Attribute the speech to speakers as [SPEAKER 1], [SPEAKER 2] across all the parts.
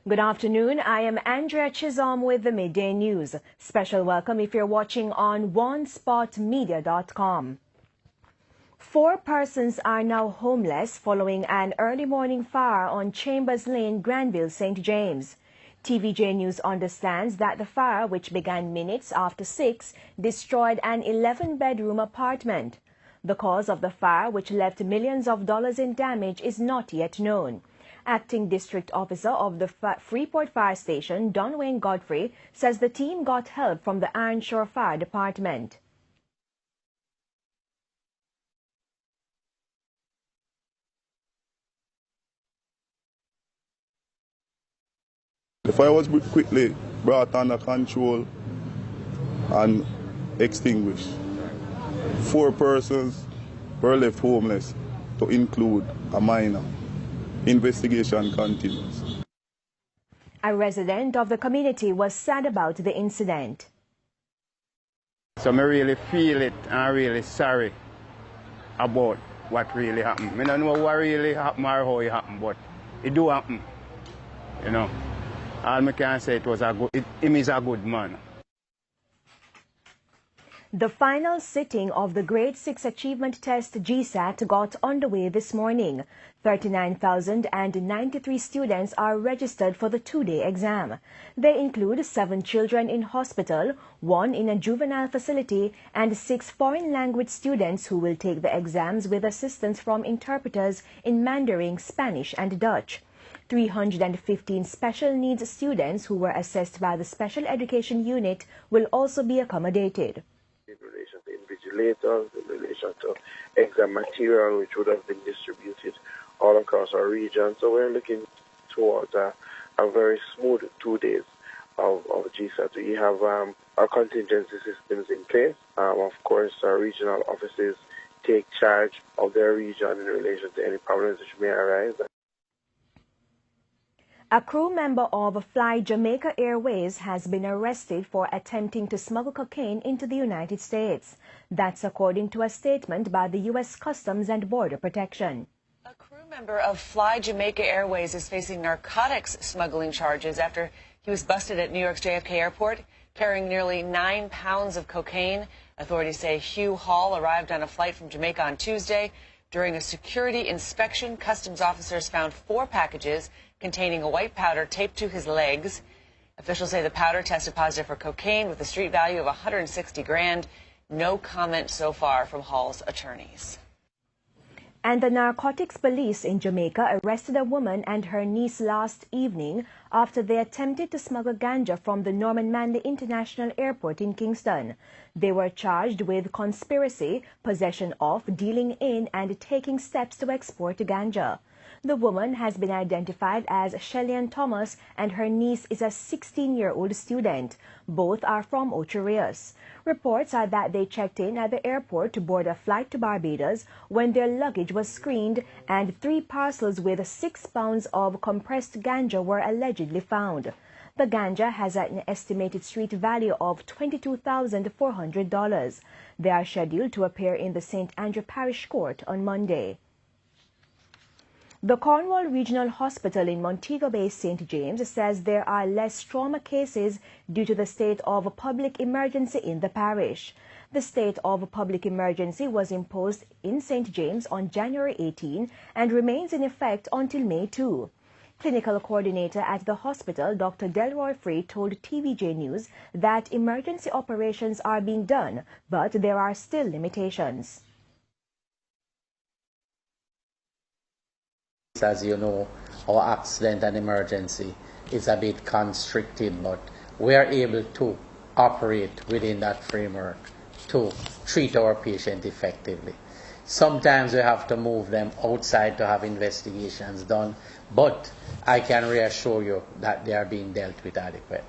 [SPEAKER 1] Good afternoon. I am Andrea Chisholm with the Midday News. Special welcome if you're watching on onespotmedia.com. 4 persons are now homeless following an early morning fire on Chambers Lane, Granville, St. James. TVJ News understands that the fire, which began minutes after 6, destroyed an 11-bedroom apartment. The cause of the fire, which left millions of dollars in damage, is not yet known. Acting District Officer of the Freeport Fire Station, Don Wayne Godfrey, says the team got help from the Ironshore Fire Department.
[SPEAKER 2] The fire was quickly brought under control and extinguished. 4 persons were left homeless, to include a minor. Investigation continues.
[SPEAKER 1] A resident of the community was sad about the incident.
[SPEAKER 3] So I really feel it and I'm really sorry about what really happened. I don't know what really happened or how it happened, but it do happen, you know. All I can say him is a good man.
[SPEAKER 1] The final sitting of the Grade 6 Achievement Test GSAT got underway this morning. 39,093 students are registered for the 2-day exam. They include 7 children in hospital, 1 in a juvenile facility, and 6 foreign language students who will take the exams with assistance from interpreters in Mandarin, Spanish, and Dutch. 315 special needs students who were assessed by the Special Education Unit will also be accommodated.
[SPEAKER 4] In relation to invigilators, in relation to exam material which would have been distributed all across our region. So we're looking towards a very smooth 2 days of GSAT. We have our contingency systems in place. Of course, our regional offices take charge of their region in relation to any problems which may arise.
[SPEAKER 1] A crew member of Fly Jamaica Airways has been arrested for attempting to smuggle cocaine into the United States. That's according to a statement by the U.S. Customs and Border Protection.
[SPEAKER 5] A crew member of Fly Jamaica Airways is facing narcotics smuggling charges after he was busted at New York's JFK Airport carrying nearly 9 pounds of cocaine. Authorities say Hugh Hall arrived on a flight from Jamaica on Tuesday. During a security inspection, customs officers found 4 packages containing a white powder taped to his legs. Officials say the powder tested positive for cocaine with a street value of $160 grand. No comment so far from Hall's attorneys.
[SPEAKER 1] And the narcotics police in Jamaica arrested a woman and her niece last evening after they attempted to smuggle ganja from the Norman Manley International Airport in Kingston. They were charged with conspiracy, possession of, dealing in, and taking steps to export ganja. The woman has been identified as Shelly-Ann Thomas, and her niece is a 16-year-old student. Both are from Ocho Rios. Reports are that they checked in at the airport to board a flight to Barbados when their luggage was screened and 3 parcels with 6 pounds of compressed ganja were allegedly found. The ganja has an estimated street value of $22,400. They are scheduled to appear in the St. Andrew Parish Court on Monday. The Cornwall Regional Hospital in Montego Bay, St. James, says there are less trauma cases due to the state of public emergency in the parish. The state of public emergency was imposed in St. James on January 18 and remains in effect until May 2. Clinical coordinator at the hospital, Dr. Delroy Free, told TVJ News that emergency operations are being done, but there are still limitations.
[SPEAKER 6] As you know, our accident and emergency is a bit constricted, but we are able to operate within that framework to treat our patient effectively. Sometimes we have to move them outside to have investigations done, but I can reassure you that they are being dealt with adequately.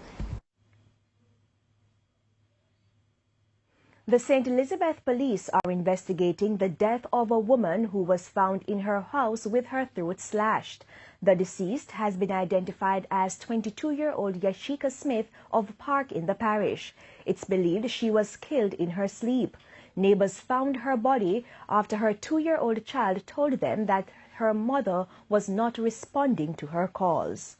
[SPEAKER 1] The St. Elizabeth police are investigating the death of a woman who was found in her house with her throat slashed. The deceased has been identified as 22-year-old Yashika Smith of Park in the parish. It's believed she was killed in her sleep. Neighbors found her body after her 2-year-old child told them that her mother was not responding to her calls.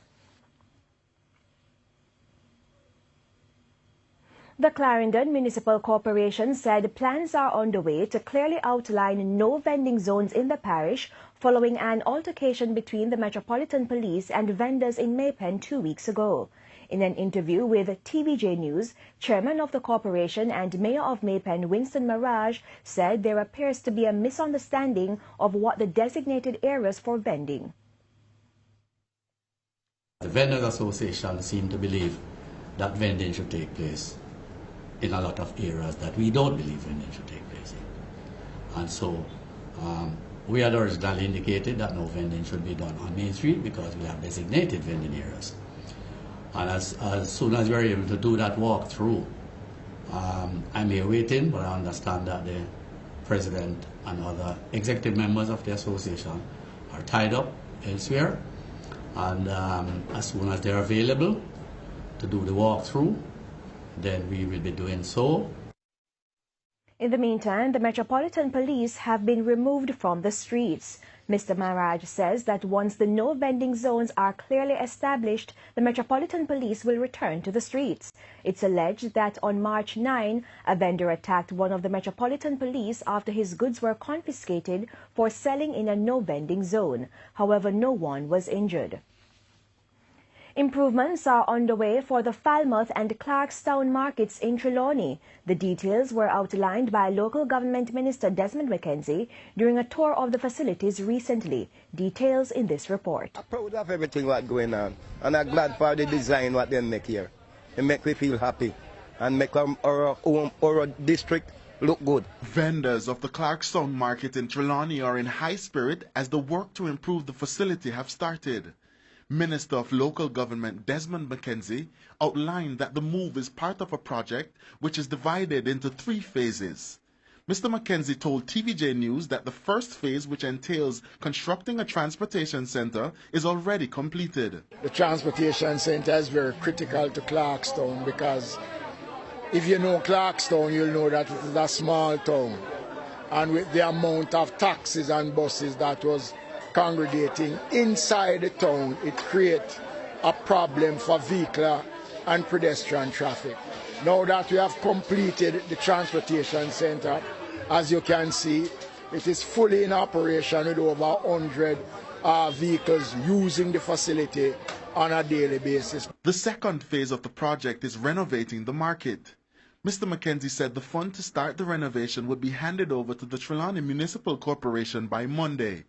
[SPEAKER 1] The Clarendon Municipal Corporation said plans are underway to clearly outline no vending zones in the parish following an altercation between the Metropolitan Police and vendors in Maypen 2 weeks ago. In an interview with TVJ News, Chairman of the Corporation and Mayor of Maypen, Winston Maraj, said there appears to be a misunderstanding of what the designated areas for vending.
[SPEAKER 7] The Vendors Association seem to believe that vending should take place in a lot of areas that we don't believe vending should take place in. And so we had originally indicated that no vending should be done on Main Street because we have designated vending areas. And as soon as we are able to do that walkthrough, I'm here waiting, but I understand that the President and other executive members of the association are tied up elsewhere. And as soon as they're available to do the walkthrough, then we will be doing so.
[SPEAKER 1] In the meantime, the Metropolitan Police have been removed from the streets. Mr. Maraj says that once the no vending zones are clearly established, the Metropolitan Police will return to the streets. It's alleged that on March 9, a vendor attacked one of the Metropolitan Police after his goods were confiscated for selling in a no vending zone. However, no one was injured. Improvements are underway for the Falmouth and Clarkstown markets in Trelawney. The details were outlined by local government minister Desmond McKenzie during a tour of the facilities recently. Details in this report.
[SPEAKER 8] I'm proud of everything what's going on, and I'm glad for the design what they make here. It make me feel happy and make our district look good.
[SPEAKER 9] Vendors of the Clarkstown market in Trelawney are in high spirit as the work to improve the facility have started. Minister of Local Government Desmond McKenzie outlined that the move is part of a project which is divided into 3 phases. Mr. McKenzie told TVJ News that the first phase, which entails constructing a transportation center, is already completed.
[SPEAKER 10] The transportation center is very critical to Clarkstown because if you know Clarkstown, you'll know that it is a small town. And with the amount of taxis and buses that was congregating inside the town, it creates a problem for vehicular and pedestrian traffic. Now that we have completed the transportation center, as you can see, it is fully in operation with over 100 vehicles using the facility on a daily basis.
[SPEAKER 9] The second phase of the project is renovating the market. Mr. McKenzie said the fund to start the renovation would be handed over to the Trelawney Municipal Corporation by Monday.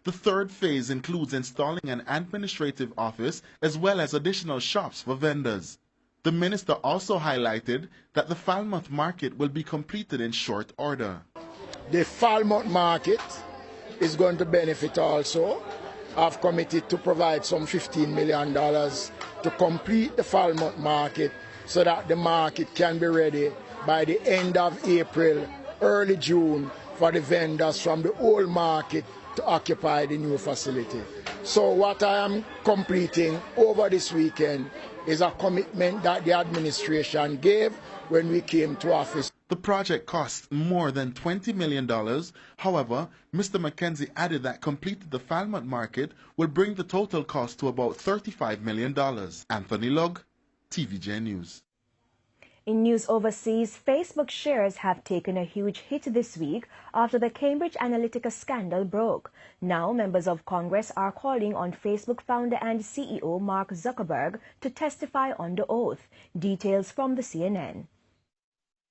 [SPEAKER 9] The third phase includes installing an administrative office as well as additional shops for vendors. The minister also highlighted that the Falmouth market will be completed in short order.
[SPEAKER 10] The Falmouth market is going to benefit also. I've committed to provide some $15 million to complete the Falmouth market so that the market can be ready by the end of April, early June for the vendors from the old market to occupy the new facility. So what I am completing over this weekend is a commitment that the administration gave when we came to office.
[SPEAKER 9] The project costs more than $20 million. However, Mr. McKenzie added that completing the Falmouth market will bring the total cost to about $35 million. Anthony Lugg, TVJ News.
[SPEAKER 1] In news overseas, Facebook shares have taken a huge hit this week after the Cambridge Analytica scandal broke. Now, members of Congress are calling on Facebook founder and CEO Mark Zuckerberg to testify under oath. Details from the CNN.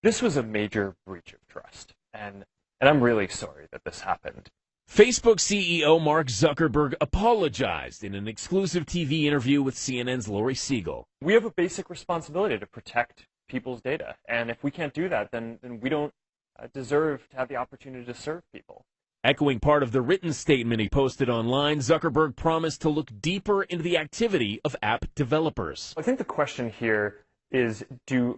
[SPEAKER 11] This was a major breach of trust, and I'm really sorry that this happened.
[SPEAKER 12] Facebook CEO Mark Zuckerberg apologized in an exclusive TV interview with CNN's Lori Siegel.
[SPEAKER 11] We have a basic responsibility to protect people's data, and if we can't do that, then we don't deserve to have the opportunity to serve people.
[SPEAKER 12] Echoing part of the written statement he posted online, Zuckerberg promised to look deeper into the activity of app developers.
[SPEAKER 11] I think the question here is,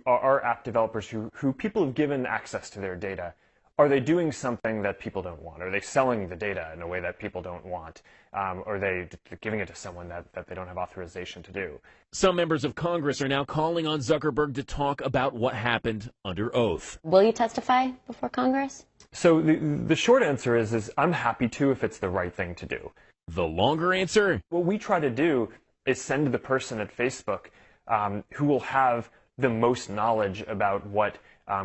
[SPEAKER 11] are app developers who people have given access to their data, are they doing something that people don't want? Are they selling the data in a way that people don't want? Or are they giving it to someone that they don't have authorization to do?
[SPEAKER 12] Some members of Congress are now calling on Zuckerberg to talk about what happened under oath.
[SPEAKER 13] Will you testify before Congress?
[SPEAKER 11] So the short answer is I'm happy to if it's the right thing to do.
[SPEAKER 12] The longer answer?
[SPEAKER 11] What we try to do is send the person at Facebook who will have the most knowledge about what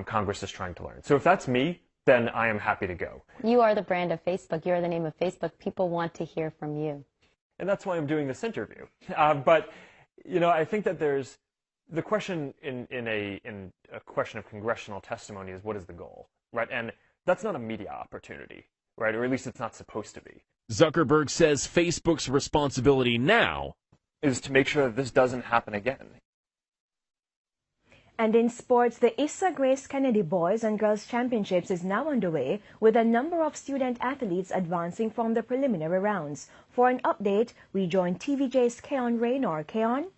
[SPEAKER 11] Congress is trying to learn. So if that's me, then I am happy to go.
[SPEAKER 13] You are the brand of Facebook. You are the name of Facebook. People want to hear from you.
[SPEAKER 11] And that's why I'm doing this interview. But, you know, I think that there's the question in a question of congressional testimony is what is the goal, right? And that's not a media opportunity, right? Or at least it's not supposed to be.
[SPEAKER 12] Zuckerberg says Facebook's responsibility now
[SPEAKER 11] is to make sure that this doesn't happen again.
[SPEAKER 1] And in sports, the Issa Grace Kennedy Boys and Girls Championships is now underway, with a number of student athletes advancing from the preliminary rounds. For an update, we join TVJ's Keon Raynor. Keon?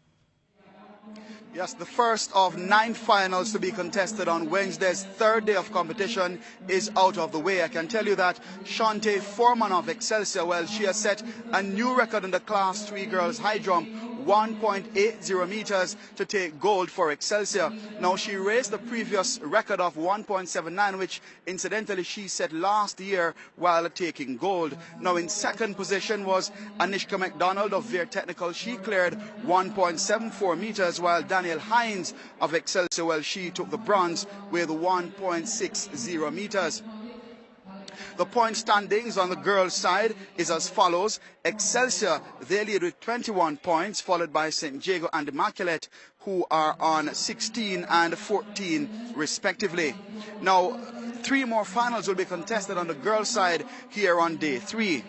[SPEAKER 14] Yes, the first of 9 finals to be contested on Wednesday's third day of competition is out of the way. I can tell you that Shantae Foreman of Excelsior, well, she has set a new record in the Class 3 girls high jump, 1.80 meters, to take gold for Excelsior. Now, she raised the previous record of 1.79, which incidentally she set last year while taking gold. Now, in second position was Anishka McDonald of Veer Technical. She cleared 1.74 meters, while Daniel Hines of Excelsior, well, she took the bronze with 1.60 meters. The point standings on the girls' side is as follows. Excelsior, they lead with 21 points, followed by St. Jago and Immaculate, who are on 16 and 14 respectively. Now, 3 more finals will be contested on the girls' side here on day 3.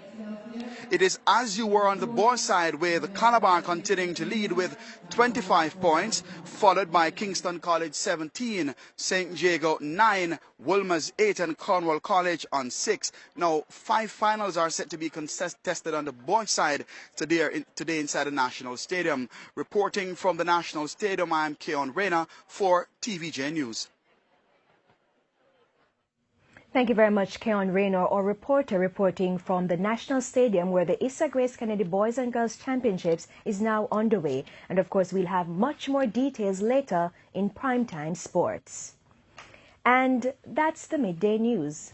[SPEAKER 14] It is as you were on the boys' side, with Calabar continuing to lead with 25 points, followed by Kingston College 17, St. Jago 9, Wolmer's 8, and Cornwall College on 6. Now, 5 finals are set to be contested on the boys' side today inside the National Stadium. Reporting from the National Stadium, I am Keon Raynor for TVJ News.
[SPEAKER 1] Thank you very much, Keon Raynor, our reporter reporting from the National Stadium, where the Issa Grace Kennedy Boys and Girls Championships is now underway. And of course, we'll have much more details later in Primetime Sports. And that's the Midday News.